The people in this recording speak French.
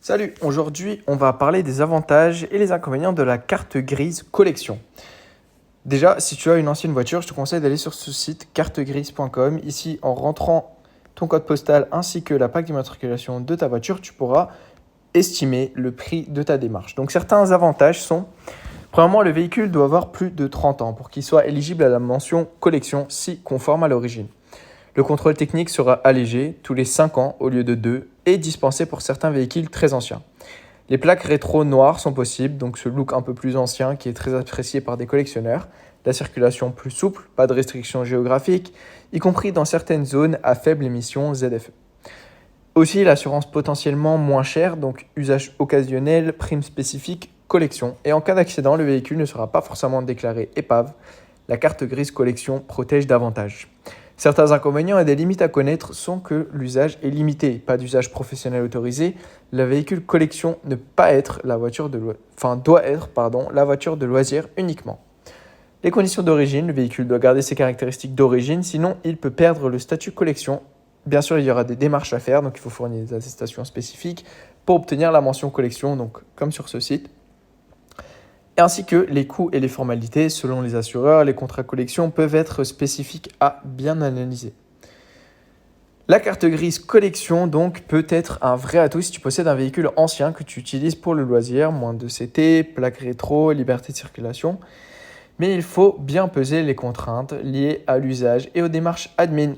Salut, aujourd'hui on va parler des avantages et les inconvénients de la carte grise collection. Déjà, si tu as une ancienne voiture, je te conseille d'aller sur ce site cartegrise.com. Ici, en rentrant ton code postal ainsi que la plaque d'immatriculation de ta voiture, tu pourras estimer le prix de ta démarche. Donc certains avantages sont, premièrement, le véhicule doit avoir plus de 30 ans pour qu'il soit éligible à la mention collection si conforme à l'origine. Le contrôle technique sera allégé tous les 5 ans au lieu de 2 et dispensé pour certains véhicules très anciens. Les plaques rétro noires sont possibles, donc ce look un peu plus ancien qui est très apprécié par des collectionneurs. La circulation plus souple, pas de restrictions géographiques, y compris dans certaines zones à faible émission ZFE. Aussi l'assurance potentiellement moins chère, donc usage occasionnel, prime spécifique, collection. Et en cas d'accident, le véhicule ne sera pas forcément déclaré épave. La carte grise collection protège davantage. Certains inconvénients et des limites à connaître sont que l'usage est limité, pas d'usage professionnel autorisé. Le véhicule collection ne pas être la voiture de doit être la voiture de loisir uniquement. Les conditions d'origine, le véhicule doit garder ses caractéristiques d'origine, sinon il peut perdre le statut collection. Bien sûr, il y aura des démarches à faire, donc il faut fournir des attestations spécifiques pour obtenir la mention collection, donc comme sur ce site. Ainsi que les coûts et les formalités, selon les assureurs, les contrats collection peuvent être spécifiques à bien analyser. La carte grise collection donc peut être un vrai atout si tu possèdes un véhicule ancien que tu utilises pour le loisir, moins de CT, plaque rétro, liberté de circulation. Mais il faut bien peser les contraintes liées à l'usage et aux démarches admin